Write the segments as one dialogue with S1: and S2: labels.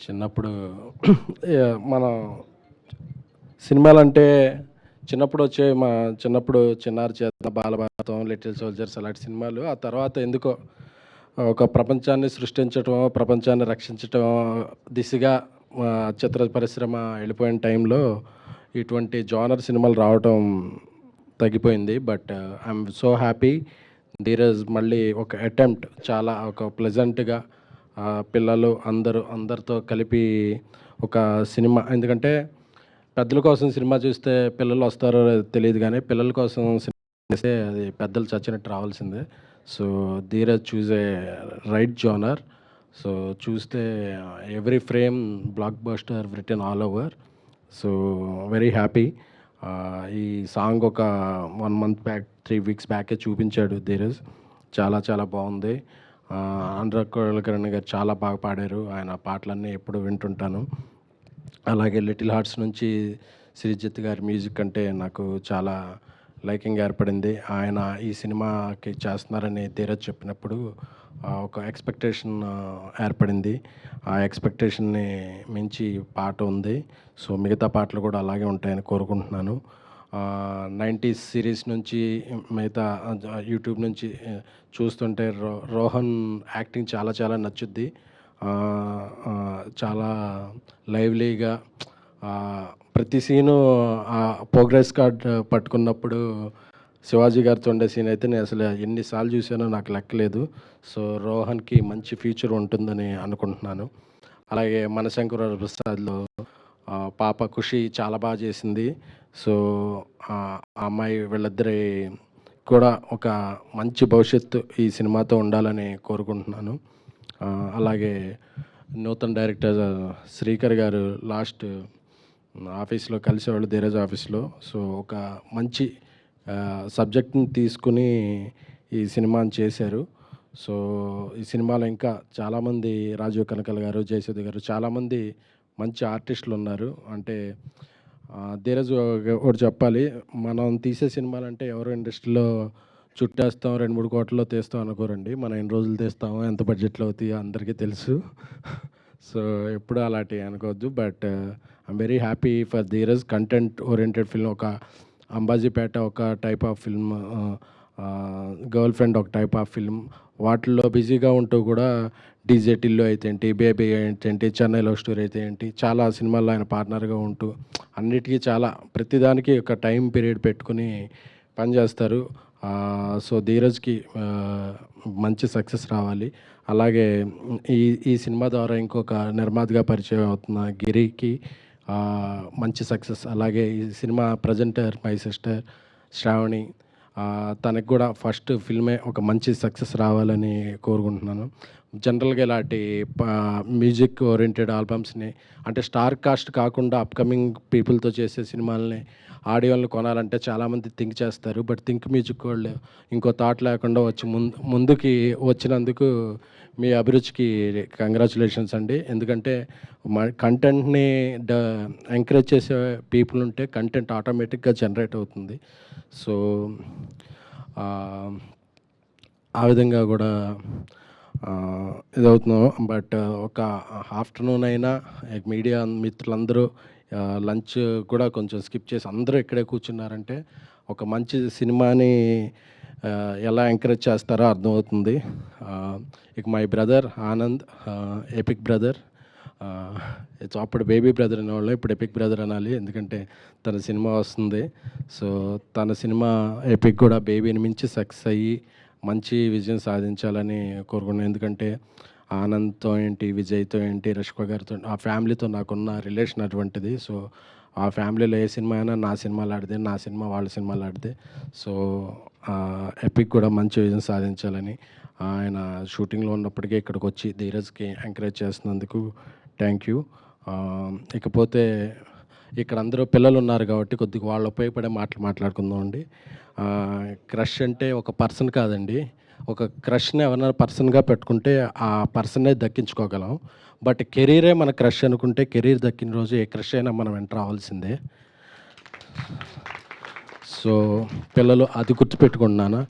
S1: చిన్నప్పుడు మనం సినిమాలంటే చిన్నప్పుడు 'చిన్నారి చేతన', 'బాలభారతం', 'లిటిల్ సోల్జర్స్' అలాంటి సినిమాలు. ఆ తర్వాత ఎందుకో ఒక ప్రపంచాన్ని సృష్టించటం, ప్రపంచాన్ని రక్షించటం దిశగా చిత్ర పరిశ్రమ వెళ్ళిపోయిన టైంలో ఇటువంటి జోనర్ సినిమాలు రావటం తగ్గిపోయింది. But I'm so happy. Dheeraj మళ్ళీ ఒక అటెంప్ట్ చాలా ఒక ప్లెజెంట్గా పిల్లలు అందరితో కలిపి ఒక సినిమా. ఎందుకంటే పెద్దల కోసం సినిమా చూస్తే పిల్లలు వస్తారో లేదో తెలియదు, కానీ పిల్లల కోసం సినిమా చేస్తే అది పెద్దలు చచ్చినట్టు రావాల్సిందే. So Dheeraj choose a right genre. So చూస్తే every frame blockbuster return all over. So very happy. ఈ సాంగ్ ఒక 1 month బ్యాక్, 3 weeks బ్యాకే చూపించాడు ధీరజ్. చాలా చాలా బాగుంది. అనురాగ్ కులకర్ణి గారు చాలా బాగా పాడారు. ఆయన పాటలన్నీ ఎప్పుడు వింటుంటాను. అలాగే లిటిల్ హార్ట్స్ నుంచి శ్రీజిత్ గారి మ్యూజిక్ అంటే నాకు చాలా లైకింగ్ ఏర్పడింది. ఆయన ఈ సినిమాకి చేస్తున్నారని ధీరజ్ చెప్పినప్పుడు ఒక ఎక్స్పెక్టేషన్ ఏర్పడింది. ఆ ఎక్స్పెక్టేషన్ని మించి పాట ఉంది. సో మిగతా పాటలు కూడా అలాగే ఉంటాయని కోరుకుంటున్నాను. 90s సిరీస్ నుంచి మిగతా యూట్యూబ్ నుంచి చూస్తుంటే రోహన్ యాక్టింగ్ చాలా చాలా నచ్చుద్ది. చాలా లైవ్లీగా ప్రతి సీను ప్రోగ్రెస్ కార్డ్ పట్టుకున్నప్పుడు శివాజీ గారితో ఉండే సీన్ అయితే నేను అసలు ఎన్నిసార్లు చూసానో నాకు లెక్కలేదు. సో రోహన్కి మంచి ఫ్యూచర్ ఉంటుందని అనుకుంటున్నాను. అలాగే మనశంకర ప్రసాద్లో పాప ఖుషి చాలా బాగా చేసింది. సో ఆ అమ్మాయి వీళ్ళిద్దరి కూడా ఒక మంచి భవిష్యత్తు ఈ సినిమాతో ఉండాలని కోరుకుంటున్నాను. అలాగే నూతన్ డైరెక్టర్ శ్రీకర్ గారు లాస్ట్ ఆఫీస్లో కలిసేవాళ్ళు ధీరజ్ ఆఫీస్లో. సో ఒక మంచి సబ్జెక్ట్ని తీసుకుని ఈ సినిమాని చేశారు. సో ఈ సినిమాలో ఇంకా చాలామంది రాజీవ్ కనకల్ గారు, జయసుధ గారు, చాలామంది మంచి ఆర్టిస్టులు ఉన్నారు. అంటే ధీరజ్ ఒకటి చెప్పాలి, మనం తీసే సినిమాలంటే ఎవరో ఇండస్ట్రీలో చుట్టేస్తాం 2-3 కోట్లలో తీస్తాం అనుకోరండి. మనం ఎన్ని రోజులు తీస్తామో, ఎంత బడ్జెట్లో అవుతాయో అందరికీ తెలుసు. సో ఎప్పుడు అలాంటి అనుకోవద్దు. But I'm very happy for Dheeraj. Content oriented film, ఒక అంబాజీపేట ఒక type of film, girl friend ఒక టైప్ ఆఫ్ ఫిల్మ్, వాటిల్లో బిజీగా ఉంటూ కూడా డీజే టిల్లు అయితే ఏంటి, బేబీ అయితే ఏంటి, చెన్నై లవ్ స్టోరీ అయితే ఏంటి, చాలా సినిమాల్లో ఆయన పార్ట్నర్గా ఉంటూ అన్నిటికీ చాలా ప్రతిదానికి ఒక టైం పీరియడ్ పెట్టుకుని పనిచేస్తారు. సో ధీరజ్కి మంచి సక్సెస్ రావాలి. అలాగే ఈ సినిమా ద్వారా ఇంకొక నిర్మాతగా పరిచయం అవుతున్న గిరికి మంచి సక్సెస్. అలాగే ఈ cinema presenter my sister Shravani, తనకు కూడా ఫస్ట్ ఫిల్మే ఒక మంచి సక్సెస్ రావాలని కోరుకుంటున్నాను. జనరల్గా ఇలాంటి మ్యూజిక్ ఓరియంటెడ్ ఆల్బమ్స్ని, అంటే స్టార్ కాస్ట్ కాకుండా అప్కమింగ్ పీపుల్తో చేసే సినిమాలని, ఆడియోలను కొనాలంటే చాలామంది థింక్ చేస్తారు. బట్ థింక్ మ్యూజిక్ వాళ్ళు ఇంకో థాట్ లేకుండా వచ్చి ముందుకి వచ్చినందుకు మీ అభిరుచికి కంగ్రాచులేషన్స్ అండి. ఎందుకంటే కంటెంట్ని ఎంకరేజ్ చేసే పీపుల్ ఉంటే కంటెంట్ ఆటోమేటిక్గా జనరేట్ అవుతుంది. సో ఆ విధంగా కూడా ఇదవుతున్నాం. బట్ ఒక ఆఫ్టర్నూన్ అయినా మీడియా మిత్రులందరూ లంచ్ కూడా కొంచెం స్కిప్ చేసి అందరూ ఇక్కడే కూర్చున్నారంటే ఒక మంచి సినిమాని ఎలా ఎంకరేజ్ చేస్తారో అర్థమవుతుంది. ఇక my brother Anand, epic brother. అప్పుడు బేబీ బ్రదర్ అనేవాళ్ళు, ఇప్పుడు ఎపిక్ బ్రదర్ అనాలి, ఎందుకంటే తన సినిమా వస్తుంది. సో తన సినిమా ఎపిక్ కూడా బేబీని మించి సక్సెస్ అయ్యి మంచి విజయం సాధించాలని కోరుకున్నాను. ఎందుకంటే ఆనంద్తో ఏంటి, విజయ్తో ఏంటి, రష్మిక గారితో, ఆ ఫ్యామిలీతో నాకున్న రిలేషన్ అటువంటిది. సో ఆ ఫ్యామిలీలో ఏ సినిమా అయినా నా సినిమాలు ఆడితే, నా సినిమా వాళ్ళ సినిమాలు ఆడితే. సో ఎపిక్ కూడా మంచి విజయం సాధించాలని, ఆయన షూటింగ్లో ఉన్నప్పటికీ ఇక్కడికి వచ్చి ధీరజ్కి ఎంకరేజ్ చేస్తున్నందుకు థ్యాంక్ యూ. ఇకపోతే ఇక్కడ అందరూ పిల్లలు ఉన్నారు కాబట్టి కొద్దిగా వాళ్ళు ఉపయోగపడే మాట్లాడుకుందాం అండి. క్రష్ అంటే ఒక పర్సన్ కాదండి. ఒక క్రష్ని ఎవరైనా పర్సన్గా పెట్టుకుంటే ఆ పర్సన్నే దక్కించుకోగలం. బట్ కెరీరే మన క్రష్ అనుకుంటే, కెరీర్ దక్కిన రోజు ఏ క్రష్ అయినా మనం వెంట రావాల్సిందే. సో పిల్లలు అది గుర్తుపెట్టుకుంటున్నాను.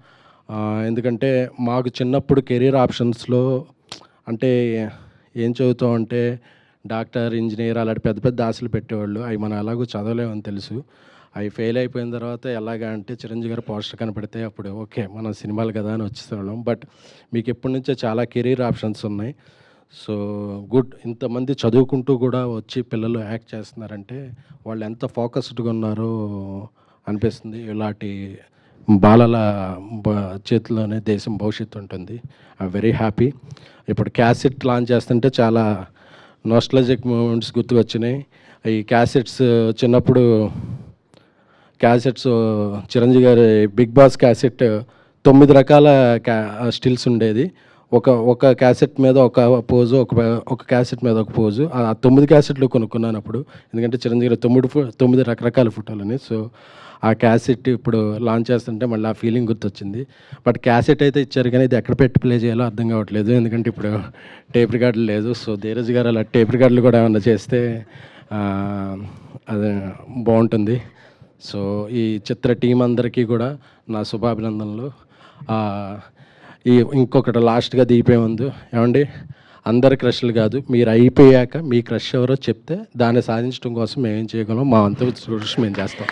S1: ఎందుకంటే మాకు చిన్నప్పుడు కెరీర్ ఆప్షన్స్లో అంటే ఏం చదువుతాం అంటే డాక్టర్, ఇంజినీర్ అలాంటి పెద్ద పెద్ద ఆశలు పెట్టేవాళ్ళు. అవి మనం ఎలాగో చదవలేమని తెలుసు. అవి ఫెయిల్ అయిపోయిన తర్వాత ఎలాగా అంటే చిరంజీవి గారి పోస్టర్ కనపడితే అప్పుడు ఓకే. మనం సినిమాలు కదా అని వచ్చేసేవాళ్ళం. బట్ మీకు ఎప్పటి నుంచో చాలా కెరీర్ ఆప్షన్స్ ఉన్నాయి. So good. ఇంతమంది చదువుకుంటూ కూడా వచ్చి పిల్లలు యాక్ట్ చేస్తున్నారంటే వాళ్ళు ఎంత ఫోకస్డ్‌గా ఉన్నారో అనిపిస్తుంది. ఇలాంటి బాలల చేతిలోనే దేశం భవిష్యత్తు ఉంటుంది. I very happy. ఇప్పుడు క్యాసెట్ లాంచ్ చేస్తుంటే చాలా నోస్టాల్జిక్ మూమెంట్స్ గుర్తుకొచ్చినాయి. ఈ క్యాసెట్స్ చిన్నప్పుడు క్యాసెట్స్ చిరంజీవి గారి 'బిగ్ బాస్' క్యాసెట్ 9 రకాల స్టిల్స్ ఉండేది. ఒక క్యాసెట్ మీద ఒక పోజు, ఒక క్యాసెట్ మీద ఒక పోజు. ఆ 9 క్యాసెట్లు కొనుక్కున్నాను అప్పుడు. ఎందుకంటే చిరంజీవి గారి 9 రకరకాల ఫోటోలని. సో ఆ క్యాసెట్ ఇప్పుడు లాంచ్ చేస్తుంటే మళ్ళీ ఆ ఫీలింగ్ గుర్తొచ్చింది. బట్ క్యాసెట్ అయితే ఇచ్చారు కానీ ఇది ఎక్కడ పెట్టి ప్లే చేయాలో అర్థం కావట్లేదు. ఎందుకంటే ఇప్పుడు టేప్ రికార్డులు లేదు. సో ధీరజ్ గారు అలా టేప్ రికార్డులు కూడా ఏమన్నా చేస్తే అది బాగుంటుంది. సో ఈ చిత్ర టీం అందరికీ కూడా నా శుభాభినందనలు. ఇంకొకటి లాస్ట్గా దీపే ముందు ఏమండి, అందరి క్రష్లు కాదు, మీరు అయిపోయాక మీ క్రష్ ఎవరో చెప్తే దాన్ని సాధించడం కోసం మేమేం చేయగలం మా వంతు కృషి మేము చేస్తాం.